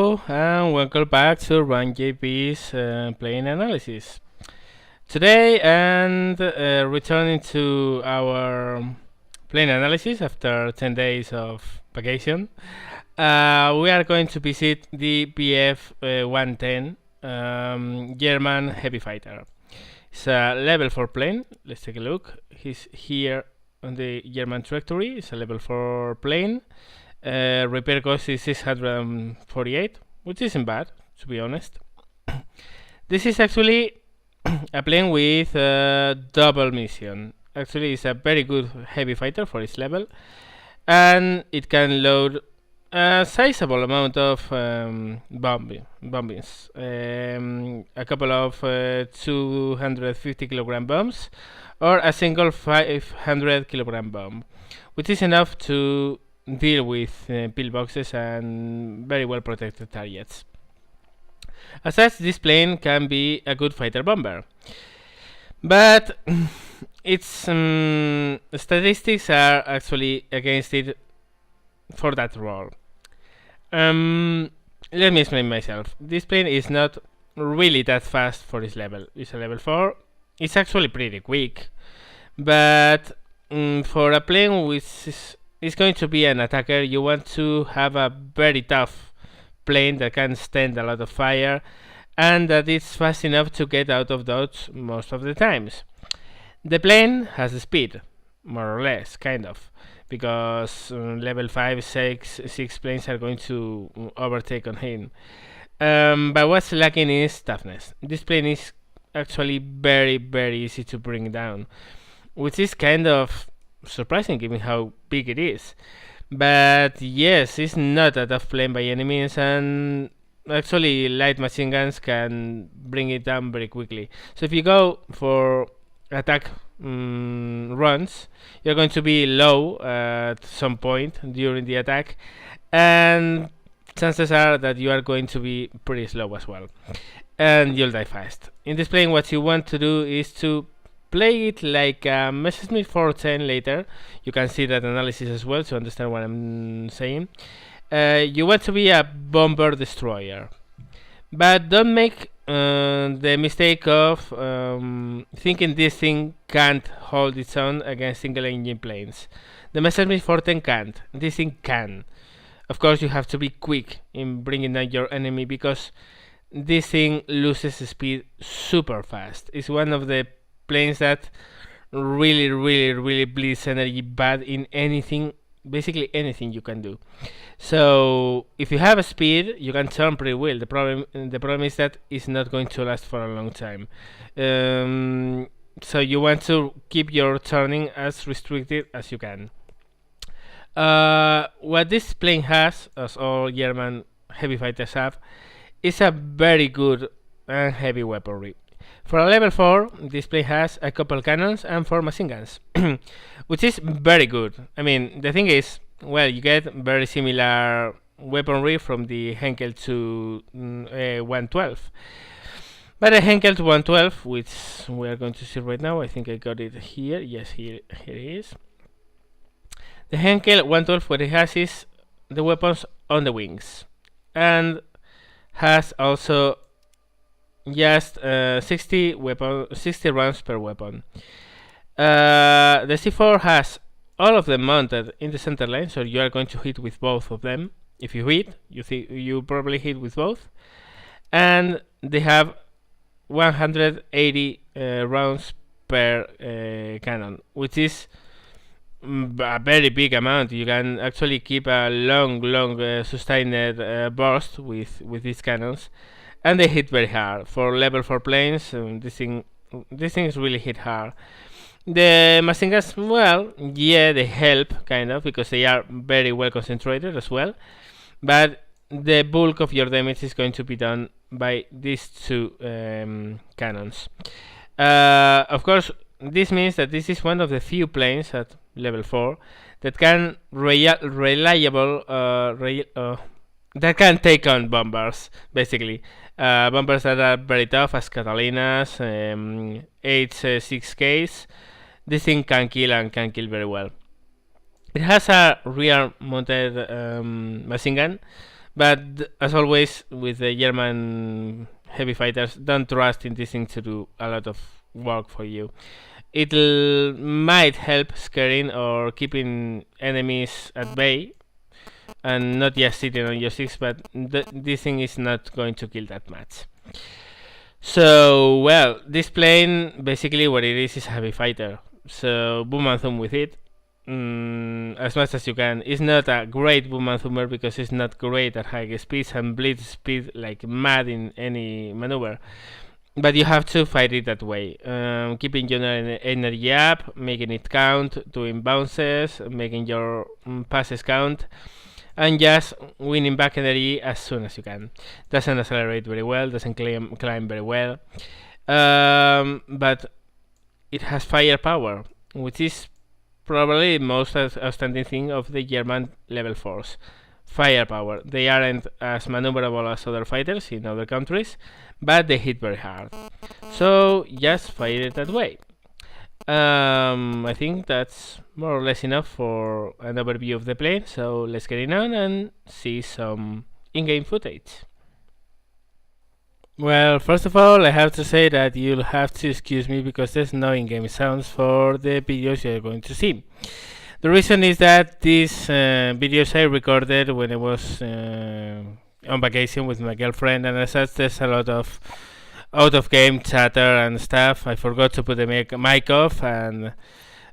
Hello and welcome back to RunJP's plane analysis. Today and returning to our plane analysis after 10 days of vacation, we are going to visit the Bf-110 German heavy fighter. It's a level 4 plane. Let's take a look. He's here on the German trajectory. It's a level 4 plane. Repair cost is 648, which isn't bad, to be honest. This is actually a plane with double mission. Actually, it's a very good heavy fighter for its level, and it can load a sizable amount of bombings. A couple of 250 kilogram bombs, or a single 500 kilogram bomb, which is enough to deal with pillboxes and very well protected targets. As such, this plane can be a good fighter bomber, but its statistics are actually against it for that role. Let me explain myself. This plane is not really that fast for its level. It's a level 4. It's actually pretty quick, but for a plane which is going to be an attacker, you want to have a very tough plane that can stand a lot of fire and that is fast enough to get out of dodge most of the times. The plane has the speed, more or less, kind of, because level 5, 6 planes are going to overtake on him. But what's lacking is toughness. This plane is actually very easy to bring down, which is kind of surprising given how big it is. But yes, it's not a tough plane by any means, and actually light machine guns can bring it down very quickly. So if you go for attack runs, you're going to be low at some point during the attack, and chances are that you are going to be pretty slow as well, and you'll die fast. In this plane, what you want to do is to play it like a Messerchmitt 410 later. You can see that analysis as well to understand what I'm saying. You want to be a bomber destroyer, but don't make the mistake of thinking this thing can't hold its own against single engine planes. The Messerchmitt 410 can't. This thing can. Of course, you have to be quick in bringing down your enemy because this thing loses speed super fast. It's one of the planes that really bleeds energy bad in anything, basically anything you can do. So if you have a speed, you can turn pretty well. The problem is that it's not going to last for a long time. So you want to keep your turning as restricted as you can. What this plane has, as all German heavy fighters have, is a very good and heavy weaponry. For a level 4, this plane has a couple cannons and 4 machine guns, which is very good. I mean, the thing is, well, you get very similar weaponry from the Henkel to 112. But the Henkel to 112, which we are going to see right now, I think I got it here. Yes, here it is. The Henkel 112, what it has is the weapons on the wings, and has also just 60 rounds per weapon. The C4 has all of them mounted in the center line, so you are going to hit with both of them. If you hit, you probably hit with both, and they have 180 rounds per cannon, which is a very big amount. You can actually keep a long sustained burst with these cannons, and they hit very hard. For level 4 planes, these things really hit hard. The machine guns, well, yeah, they help, kind of, because they are very well concentrated as well, but the bulk of your damage is going to be done by these two cannons. Of course, this means that this is one of the few planes at level 4 that can that can take on bombers, basically. Bombers that are very tough, as Catalinas, H6Ks. This thing can kill, and can kill very well. It has a rear mounted machine gun, But as always with the German heavy fighters, don't trust in this thing to do a lot of work for you. It might help scaring or keeping enemies at bay and not just sitting on your 6, but this thing is not going to kill that much. So, well, this plane, basically what it is a heavy fighter. So, boom and zoom with it as much as you can. It's not a great boom and zoomer because it's not great at high speeds and bleed speed like mad in any maneuver. But you have to fight it that way, keeping your energy up, making it count, doing bounces, making your passes count, and just winning back energy as soon as you can. Doesn't accelerate very well, doesn't climb very well, but it has firepower, which is probably the most outstanding thing of the German level 4s. Firepower. They aren't as maneuverable as other fighters in other countries, but they hit very hard. So just fight it that way. I think that's more or less enough for an overview of the plane, so let's get it on and see some in-game footage. Well, first of all, I have to say that you'll have to excuse me because there's no in-game sounds for the videos you're going to see. The reason is that these videos I recorded when I was on vacation with my girlfriend, and as such there's a lot of out-of-game chatter and stuff. I forgot to put the mic off, and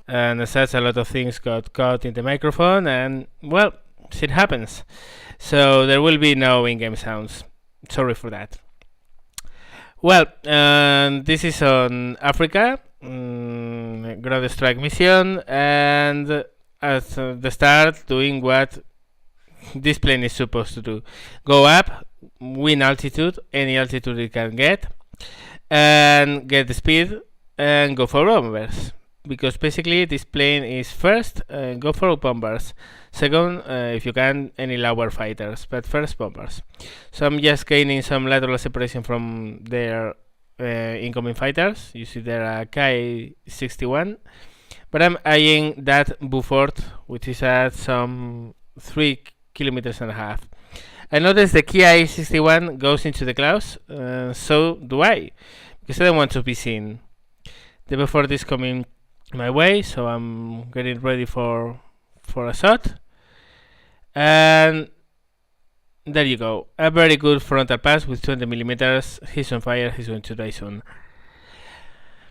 as such a lot of things got caught in the microphone, and well, shit happens. So there will be no in-game sounds. Sorry for that. Well, this is on Africa, ground strike mission, and at the start doing what this plane is supposed to do. Go up, win altitude, any altitude it can get, and get the speed, and go for bombers. Because basically this plane is first, go for bombers. Second, if you can, any lower fighters, but first bombers. So I'm just gaining some lateral separation from their incoming fighters. You see there a Ki-61, but I'm eyeing that Beaufort, which is at some 3.5 kilometers. I notice the Ki-61 goes into the clouds, so do I, because I don't want to be seen. The Beaufort is coming my way, so I'm getting ready for a shot, and there you go, a very good frontal pass with 20 millimeters. He's on fire, he's going to die soon.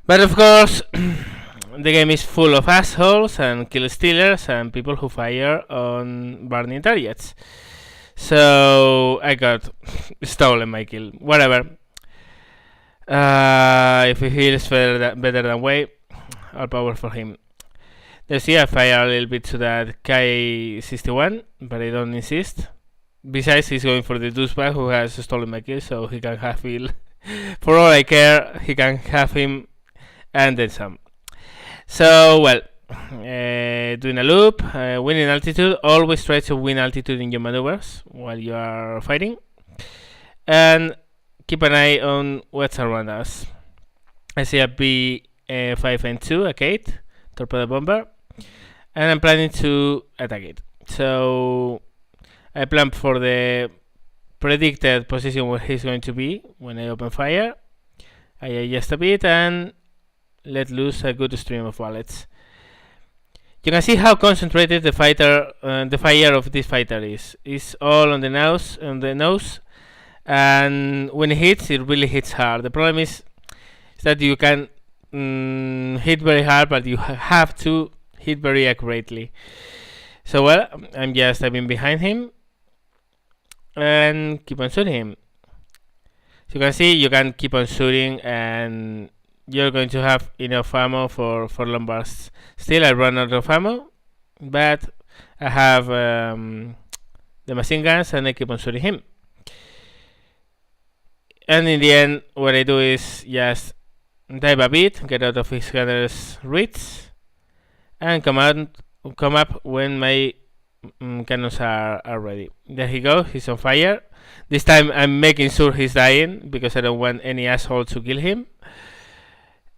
But of course the game is full of assholes and kill stealers and people who fire on burning targets, so I got stolen my kill. Whatever, if he feels better than way, all power for him. Let's see, I fire a little bit to that Ki-61, but I don't insist. Besides, he's going for the douchebag who has stolen my kill, so he can have him. For all I care, he can have him and then some. So, well, doing a loop, winning altitude. Always try to win altitude in your maneuvers while you are fighting. And keep an eye on what's around us. I see a Bf-110C-4, a Kate, torpedo bomber, and I'm planning to attack it. So I plan for the predicted position where he's going to be when I open fire. I adjust a bit and let loose a good stream of bullets. You can see how concentrated the fire of this fighter is. It's all on the nose, and when it hits, it really hits hard. The problem is that you can hit very hard, but you have to hit very accurately. So well, I'm just diving behind him and keep on shooting him. So you can see you can keep on shooting and you're going to have enough ammo for long bursts. Still I run out of ammo, but I have the machine guns and I keep on shooting him. And in the end what I do is just dive a bit, get out of his gunner's reach, and come up when my cannons are ready. There he goes, he's on fire. This time I'm making sure he's dying because I don't want any asshole to kill him.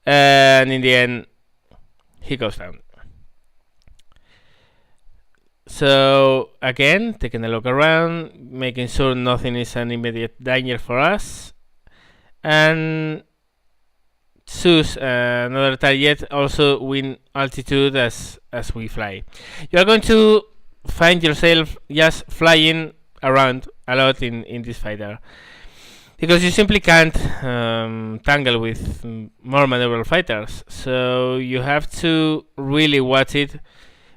And in the end, he goes down. So again, taking a look around, making sure nothing is an immediate danger for us, and choose another target also win altitude as we fly. You are going to find yourself just flying around a lot in this fighter, because you simply can't tangle with more maneuverable fighters, so you have to really watch it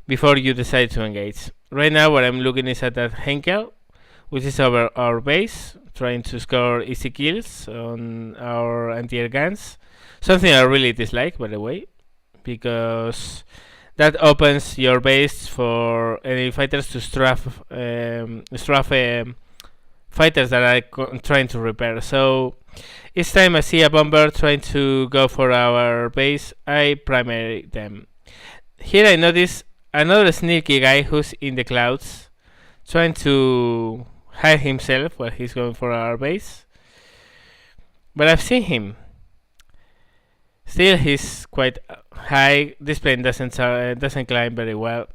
before you decide to engage. Right now what I'm looking is at that Henkel, which is over our base, trying to score easy kills on our anti-air guns. Something I really dislike, by the way, because that opens your base for enemy fighters to strafe fighters that are trying to repair. So each time I see a bomber trying to go for our base, I primary them. Here I notice another sneaky guy who's in the clouds, trying to hide himself while he's going for our base. But I've seen him. Still, he's quite high. This plane doesn't climb very well,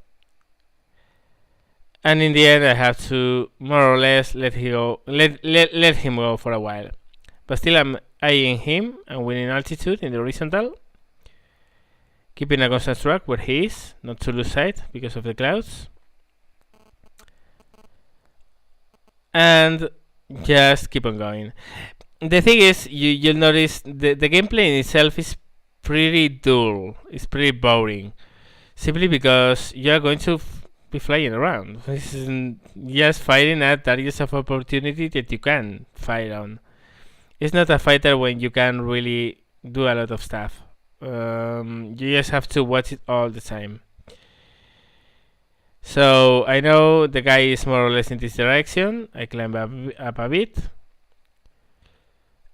and in the end, I have to more or less let him go for a while. But still, I'm eyeing him and winning altitude in the horizontal, keeping a constant track where he is, not to lose sight because of the clouds, and just keep on going. The thing is, you'll notice the gameplay in itself is pretty dull. It's pretty boring, simply because you're going to be flying around. This is just fighting at areas of opportunity that you can fight on. It's not a fighter when you can really do a lot of stuff. You just have to watch it all the time. So I know the guy is more or less in this direction. I climb up a bit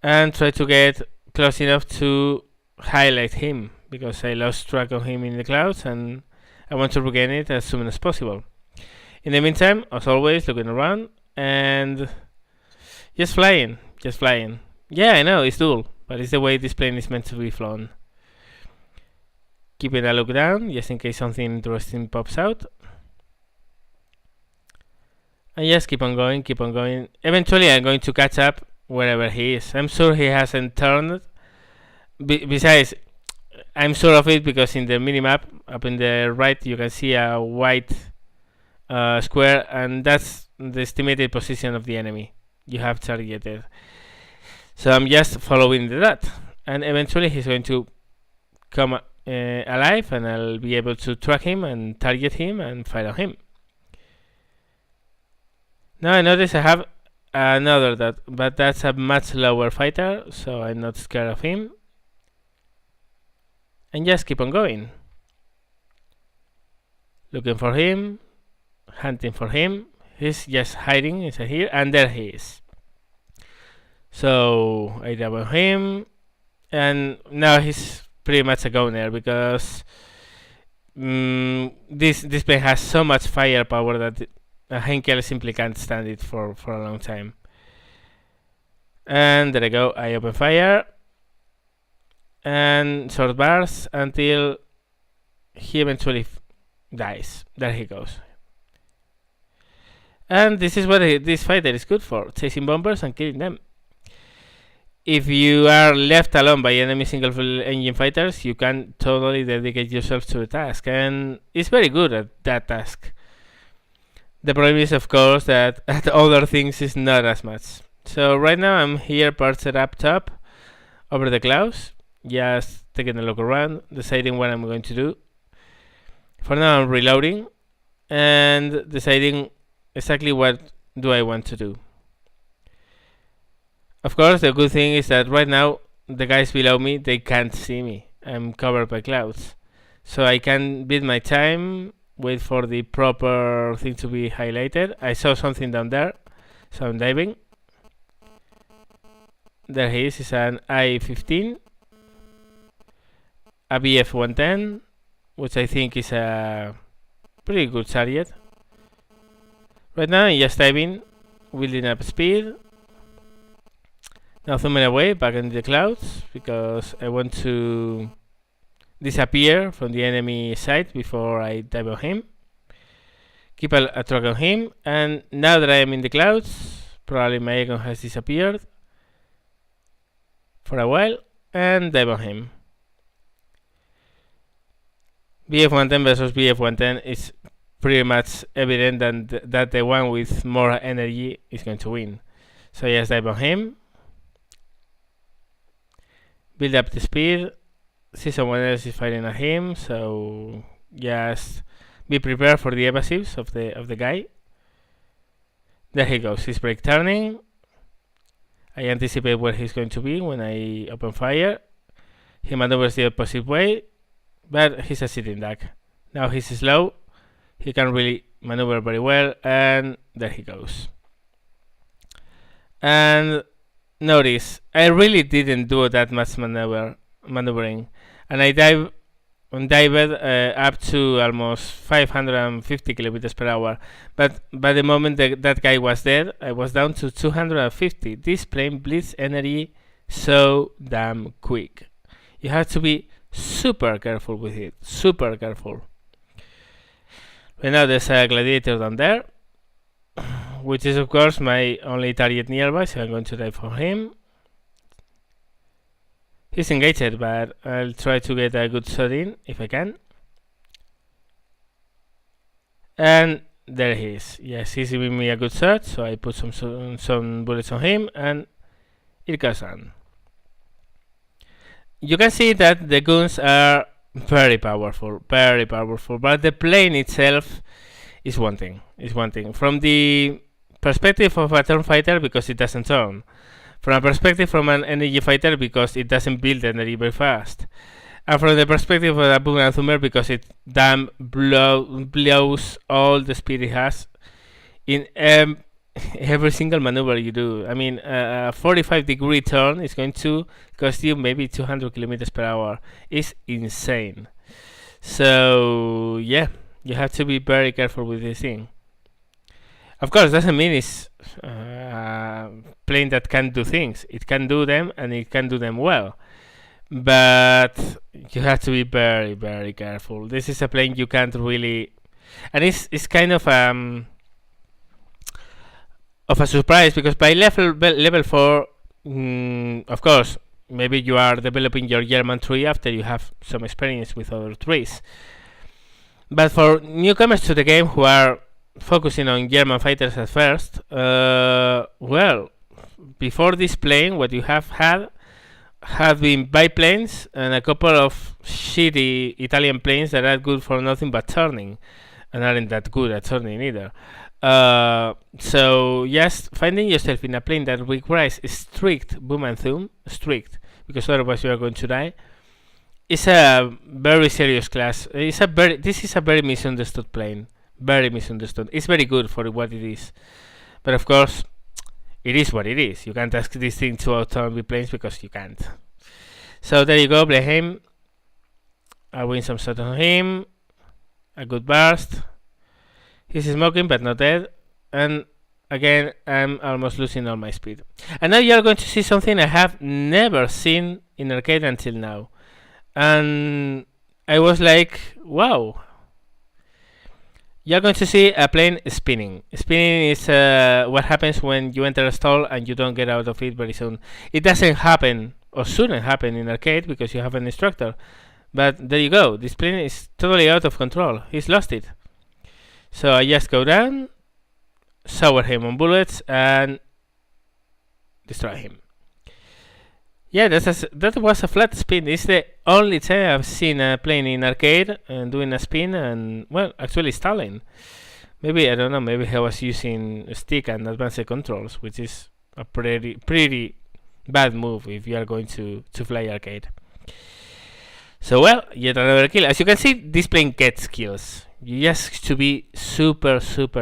and try to get close enough to highlight him, because I lost track of him in the clouds and I want to regain it as soon as possible. In the meantime, as always, looking around and just flying. Yeah, I know, it's dull, but it's the way this plane is meant to be flown. Keeping a look down, just in case something interesting pops out. And just keep on going. Eventually I'm going to catch up wherever he is. I'm sure he hasn't turned. Besides, I'm sure of it because in the minimap up in the right you can see a white square, and that's the estimated position of the enemy you have targeted. So I'm just following that, and eventually he's going to come alive, and I'll be able to track him and target him and fire on him. Now I notice I have another but that's a much lower fighter, so I'm not scared of him. And just keep on going. Looking for him, hunting for him. He's just hiding inside here, and there he is. So I double him, and now he's pretty much a goner, because this plane has so much firepower that Henkel simply can't stand it for a long time. And there I go, I open fire and short bars until he eventually dies. There he goes. And this is what this fighter is good for, chasing bombers and killing them. If you are left alone by enemy single engine fighters, you can totally dedicate yourself to a task, and it's very good at that task. The problem is, of course, that at other things is not as much. So right now I'm here perched up top over the clouds, just taking a look around, deciding what I'm going to do. For now I'm reloading and deciding exactly what do I want to do. Of course, the good thing is that right now the guys below me, they can't see me. I'm covered by clouds, so I can bid my time, wait for the proper thing to be highlighted. I saw something down there, so I'm diving. There he is. It's an I-15, a Bf-110, which I think is a pretty good chariot. Right now I'm just diving, building up speed. Now zooming away back in the clouds, because I want to disappear from the enemy side before I dive on him. keep a track on him, and now that I am in the clouds, probably my icon has disappeared for a while, and dive on him. Bf-110 versus Bf-110 is pretty much evident that the one with more energy is going to win. So just dive on him, build up the speed, see someone else is fighting at him, so just be prepared for the evasives of the guy. There he goes, he's break turning. I anticipate where he's going to be when I open fire. He maneuvers the opposite way, but he's a sitting duck. Now he's slow, he can really maneuver very well, and there he goes. And notice, I really didn't do that much maneuvering, and I dived up to almost 550 kilometers per hour. But by the moment that guy was dead, I was down to 250. This plane bleeds energy so damn quick. You have to be super careful with it, super careful. Right now there's a gladiator down there, which is of course my only target nearby, so I'm going to dive for him. He's engaged, but I'll try to get a good shot in if I can. And there he is. Yes, he's giving me a good shot, so I put some bullets on him, and it goes on. You can see that the guns are very powerful, but the plane itself is one thing. From the perspective of a turn fighter, because it doesn't turn. From a perspective from an energy fighter, because it doesn't build energy very fast. And from the perspective of a boomerang zoomer, because it damn blows all the speed it has in every single maneuver you do. I mean, a 45-degree turn is going to cost you maybe 200 kilometers per hour. It's insane. So yeah, you have to be very careful with this thing. Of course, doesn't mean it's a plane that can do things. It can do them, and it can do them well. But you have to be very, very careful. This is a plane you can't really, and it's kind of a surprise, because by level 4, of course, maybe you are developing your German tree after you have some experience with other trees. But for newcomers to the game who are focusing on German fighters at first, well, before this plane, what you have been biplanes and a couple of shitty Italian planes that are good for nothing but turning, and aren't that good at turning either. So yes, finding yourself in a plane that requires strict boom and zoom, because otherwise you are going to die, is a very serious class. This is a very misunderstood plane. Very misunderstood. It's very good for what it is, but of course, it is what it is. You can't ask this thing to outturn the planes, because you can't. So there you go, play him. I win some shot on him. A good burst. He's smoking but not dead. And again, I'm almost losing all my speed. And now you're going to see something I have never seen in arcade until now. And I was like, wow. You're going to see a plane spinning. Spinning is what happens when you enter a stall and you don't get out of it very soon. It doesn't happen, or shouldn't happen, in arcade, because you have an instructor. But there you go. This plane is totally out of control. He's lost it. So I just go down, shower him on bullets, and destroy him. Yeah, that was a flat spin. It's the only time I've seen a plane in arcade and doing a spin and, well, actually stalling. Maybe, I don't know, maybe I was using a stick and advanced controls, which is a pretty bad move if you are going to fly arcade. So, well, yet another kill. As you can see, this plane gets kills. You just have to be super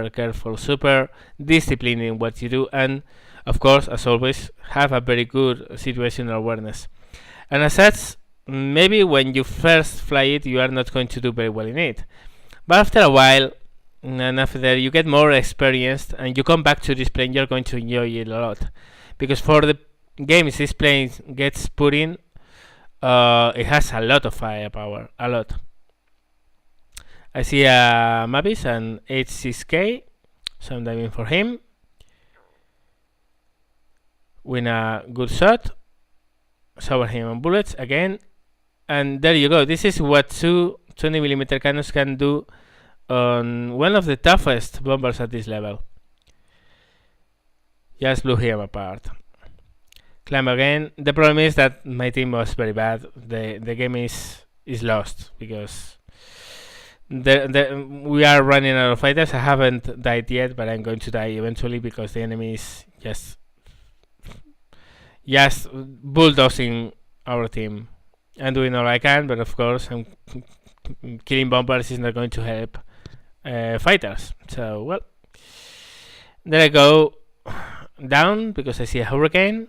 careful, super disciplined in what you do, and of course, as always, have a very good situational awareness. And as such, maybe when you first fly it, you are not going to do very well in it. But after a while, and after you get more experienced and you come back to this plane, you're going to enjoy it a lot. Because for the games this plane gets put in, it has a lot of firepower, a lot. I see a Mavis and H6K, so I'm diving for him. Win a good shot. Sober him on bullets again. And there you go. This is what two 20mm cannons can do on one of the toughest bombers at this level. Just blew him apart. Climb again. The problem is that my team was very bad. The game is lost because we are running out of fighters. I haven't died yet, but I'm going to die eventually because the enemy is just bulldozing our team. I'm doing all I can, but of course, killing bombers is not going to help fighters. So, well, then I go down because I see a hurricane.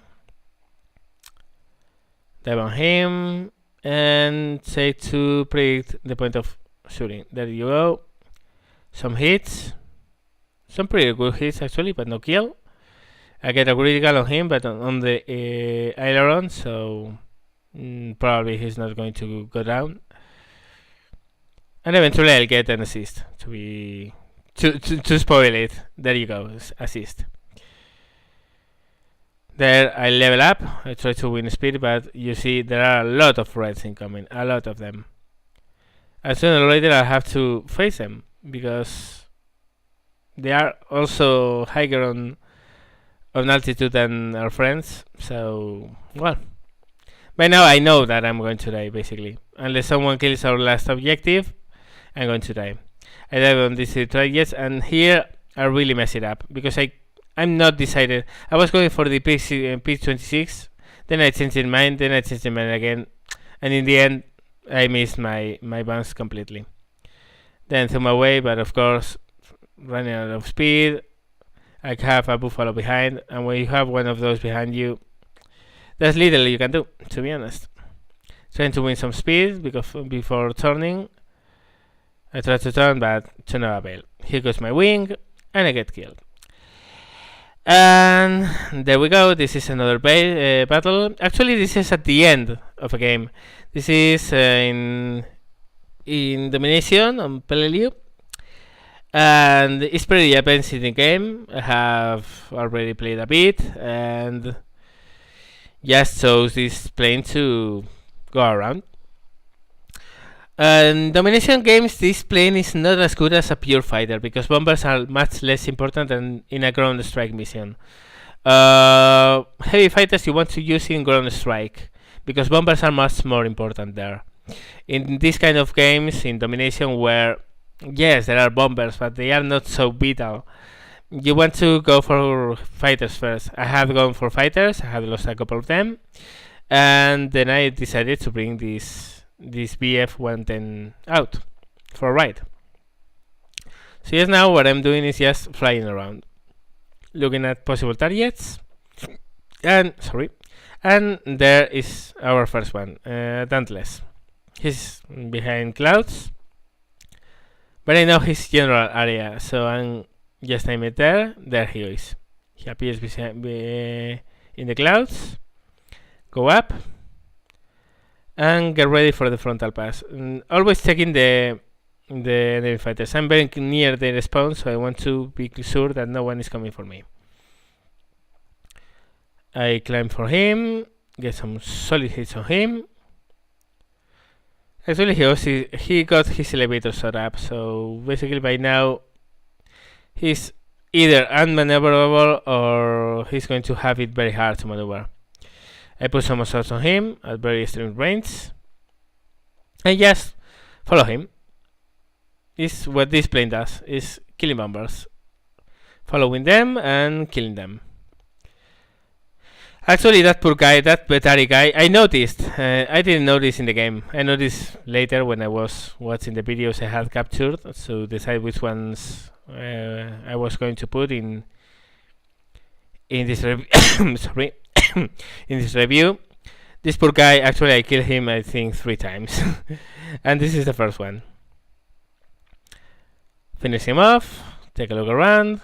Dive on him and say to predict the point of shooting. There you go. Some hits. Some pretty good hits actually, but no kill. I get a critical on him, but on the aileron, so probably he's not going to go down. And eventually I'll get an assist to spoil it. There you go, assist. There I level up. I try to win speed, but you see there are a lot of reds incoming, a lot of them. And sooner or later I'll have to face them because they are also higher on altitude than our friends. So, well, by now I know that I'm going to die basically. Unless someone kills our last objective, I'm going to die. I dive on these targets, and here I really mess it up because I'm not decided. I was going for the P26, then I changed my mind, again, and in the end I missed my bounce completely. Then threw my way, but of course running out of speed. I have a buffalo behind, and when you have one of those behind you, there's little you can do, to be honest. Trying to win some speed because before turning, I try to turn, but to no avail. Here goes my wing, and I get killed. And there we go. This is another battle. Actually, this is at the end of a game. This is in Domination on Peleliu. And it's pretty Japanese in the game. I have already played a bit and just chose this plane to go around. In Domination games, this plane is not as good as a pure fighter because bombers are much less important than in a ground strike mission. Heavy fighters you want to use in ground strike because bombers are much more important there. In this kind of games, in Domination, where yes, there are bombers, but they are not so vital. You want to go for fighters first. I have gone for fighters. I have lost a couple of them, and then I decided to bring this Bf-110 out for a ride. So yes, now what I'm doing is just flying around, looking at possible targets, and there is our first one, Dauntless. He's behind clouds. But I know his general area, so I'm just aim it there. There he is. He appears in the clouds. Go up and get ready for the frontal pass. Always checking the enemy fighters. I'm very near their spawn, so I want to be sure that no one is coming for me. I climb for him, get some solid hits on him. Actually, he got his elevator set up, so basically by now he's either unmaneuverable or he's going to have it very hard to maneuver. I put some assaults on him at very extreme range and just follow him. Is what this plane does, is killing bombers, following them and killing them. Actually, that poor guy, that Betari guy, I noticed. I didn't notice in the game. I noticed later when I was watching the videos I had captured to decide which ones I was going to put in this sorry, in this review. This poor guy, actually, I killed him I think 3 times, and this is the first one. Finish him off. Take a look around.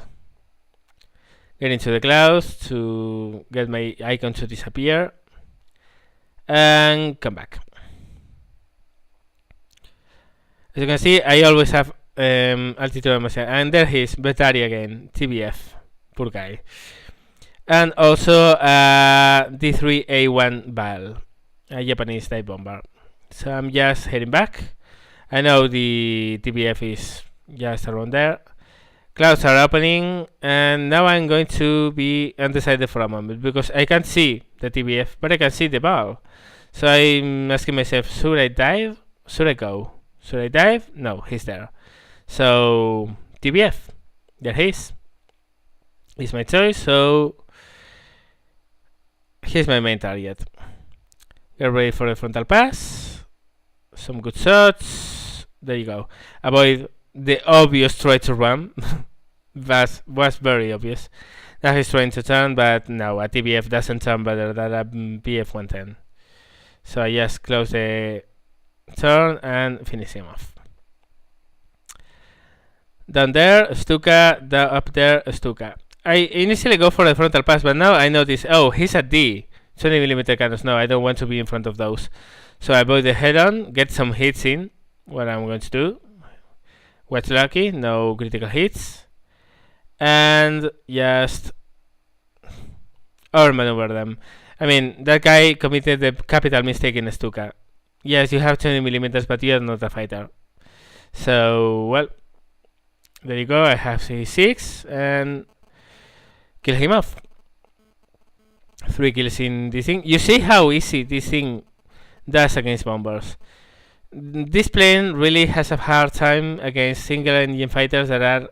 Get into the clouds to get my icon to disappear and come back. As you can see, I always have altitude on my side. And there he is, Betari again, TBF, poor guy. And also D3A1 Val, a Japanese dive bomber. So I'm just heading back. I know the TBF is just around there. Clouds are opening, and now I'm going to be undecided for a moment because I can't see the TBF, but I can see the ball. So I'm asking myself, should I dive? Should I go? Should I dive? No, he's there. So TBF, there he is. It's my choice, so here's my main target. Get ready for the frontal pass. Some good shots. There you go. Avoid the obvious try to run. was very obvious. Now he's trying to turn, but no, a TBF doesn't turn better than a Bf-110. So I just close the turn and finish him off. Down there, Stuka. Up there, Stuka. I initially go for the frontal pass, but now I notice, oh, he's a D. 20mm cannons. No, I don't want to be in front of those. So I avoid the head-on, get some hits in. What I'm going to do. Watch lucky, no critical hits. And just outmaneuver them. I mean, that guy committed the capital mistake in Stuka. Yes, you have 20mm, but you are not a fighter. So, well, there you go. I have C6 and kill him off. 3 kills in this thing. You see how easy this thing does against bombers. This plane really has a hard time against single engine fighters that are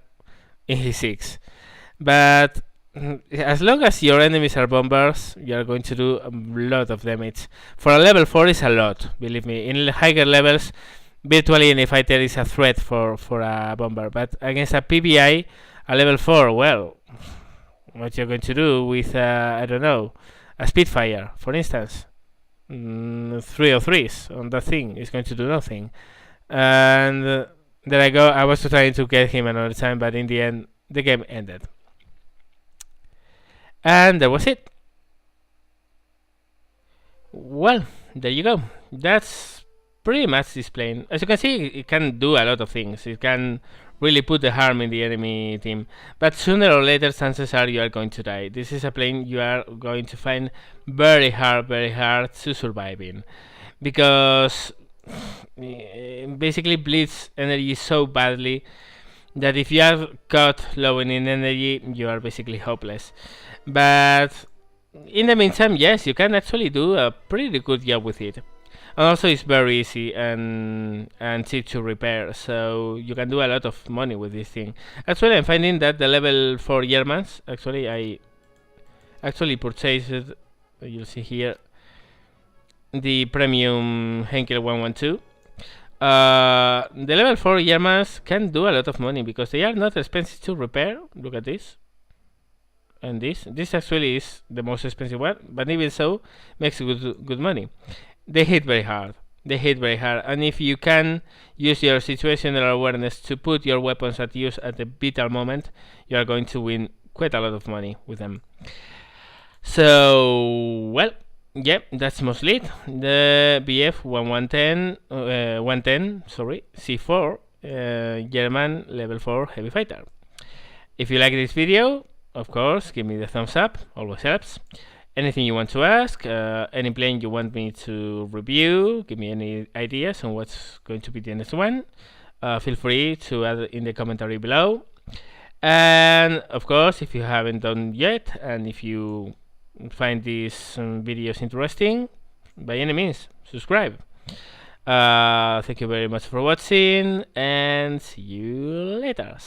in his 6. But as long as your enemies are bombers, you are going to do a lot of damage. For a level 4 is a lot, believe me. In higher levels, virtually any fighter is a threat for a bomber. But against a PBI, a level 4, well, what you're going to do with, I don't know, a Spitfire, for instance. 303s on that thing is going to do nothing. And there I go. I was trying to get him another time, but in the end, the game ended. And that was it. Well, there you go. That's pretty much this plane. As you can see, it can do a lot of things. It can really put the harm in the enemy team. But sooner or later, chances are you are going to die. This is a plane you are going to find very hard to survive in. Because basically bleeds energy so badly that if you are caught low in energy, you are basically hopeless. But in the meantime, yes, you can actually do a pretty good job with it. And also it's very easy and cheap to repair, so you can do a lot of money with this thing. Actually, I'm finding that the level 4 Germans, actually I actually purchased, you'll see here, the premium Henkel 112. The level 4 Germans can do a lot of money because they are not expensive to repair. Look at this. And this actually is the most expensive one, but even so, makes good money. They hit very hard. And if you can use your situational awareness to put your weapons at use at the vital moment, you are going to win quite a lot of money with them. So, well, yeah, that's mostly it. The Bf-110 C-4 German level 4 heavy fighter. If you like this video, of course, give me the thumbs up, always helps. Anything you want to ask, any plane you want me to review, give me any ideas on what's going to be the next one. Feel free to add in the commentary below. And of course, if you haven't done yet, and if you find these videos interesting, by any means, subscribe. Thank you very much for watching, and see you later.